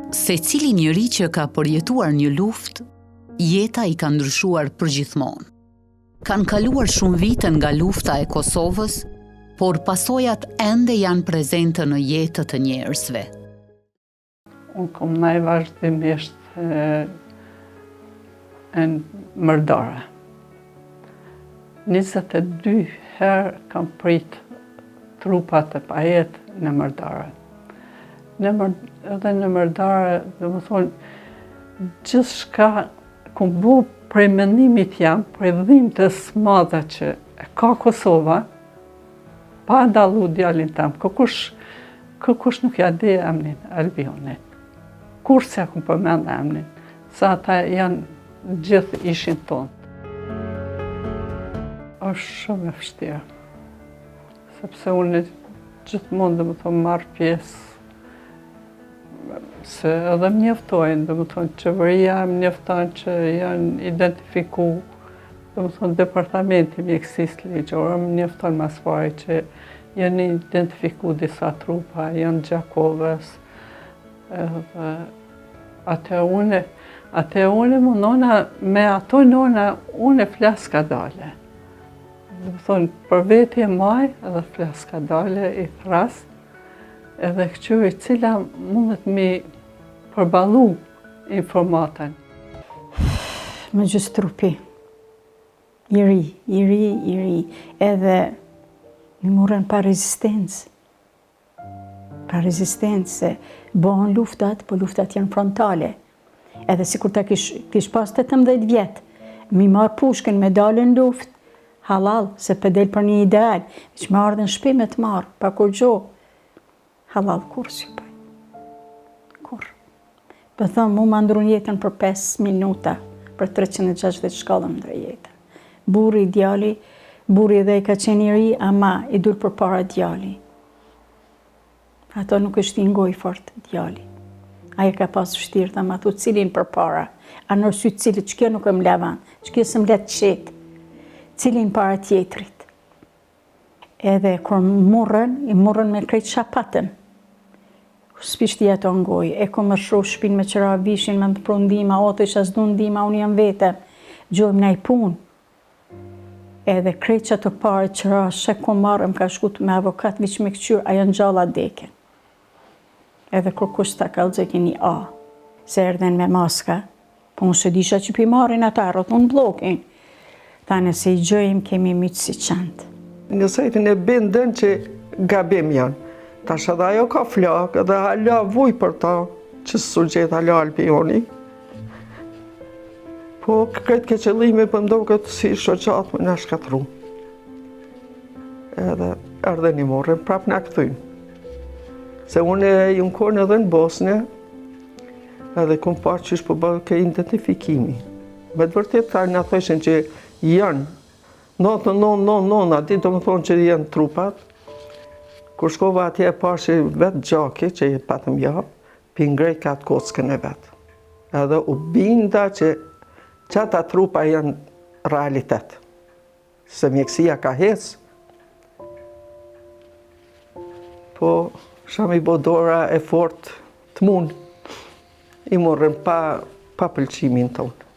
Secili njeri që ka përjetuar një luftë, jeta i ka ndryshuar përgjithmonë. Kanë kaluar shumë vite nga lufta e Kosovës, por pasojat ende janë prezente në jetët e njerëzve. Unë kom ndaj vazhdimisht në mërdare. 22 herë kam prit trupat e pajet në mërdare. Edhe në mërdare, dhe më thonë, gjithë shka kom bu prej mendimit jam, prej dhimbjes madhe që ka Kosova, pa ndalu djalin tam, kërkush nuk ja di emnin Albionit. Kur se kom përmend emnin, sa ata janë gjithë ishin tonë. Është shumë e vështirë, sepse unë gjithmonë dhe më thonë marrë pjesë, se edhe më njoftojnë, dhe më thonë qeveria më njoftojnë që janë identifiku, dhe më thonë departamenti mjekësisë ligjore më njoftojnë mas pari që janë identifiku disa trupa, janë Gjakovës, edhe Ate une më nona, me ato nona, une flas ka dale. Dhe më thonë, për veti e maj, edhe flas ka dale i thras, edhe këqyri cila mundet mi përbalu informatën. Me gjysë trupi, i ri, edhe mi murën pa rezistencë. Pa rezistencë, se bëhen luftat, po luftat janë frontale. Edhe si kur ta kish pas 18 vjetë, mi marë pushkën me dalën luft, halal, se pëdel për një ideal, që me ardhen shpi me të marë, pa kur gjo, halal, kur si pëj? Kur? Për thëmë, mu ma ndrun jetën për 5 minuta, për 360 shkallëm ndre jetën. Burri, djali, burri edhe i ka qenë i ri, ama i dur për para djali. Ato nuk është i ngoj fort, djali. Aja ka pas vështirë, ama thu cilin për para. A nërsyt cilit, që kjo nuk e më levan, që kjo së më letë qetë. Cilin para tjetrit. Edhe kur i murën me krejt shapatën. S'pishti ato ngoj, e ku më shru shpin me qëra vishin, me më të pru ndima, oto isha s'du ndima, unë jam vete. Gjojmë na i punë. Edhe krejt që ato pare qëra, shek ku marë, më ka shkut me avokat, viq me këqyr, a janë gjalla deken. Edhe kur kush ta ka lëgjek një A, se erdhen me maska, po unë se disha që pi marin ata, rotun blokin. Thane se i gjojmë kemi mytë si qantë. Në sajtin e bindën që gabim janë. Tash edhe ajo ka flak, edhe hala vuj për ta, që së gjetë hala Albioni. Po këtë keqëllimi për mdo këtë si shoqatë më në shkatru. Edhe erdhen i morën, prap në këthyn. Se unë ju në kornë edhe në Bosnë, edhe kom parë që ishë po bëllë ke identifikimi. Me të vërtet ta në thëshin që janë 99, ati do më thonë që janë trupat. Kur shkova atje e parë që vetë gjaki, që i patëm japë, pi ngrejt ka atë kockën e vetë. Edhe u binda që ata trupa janë realitet. Se mjekësia ka hecë. Po, shami bodora e fort të mund, i morën pa pëlqimin tonë.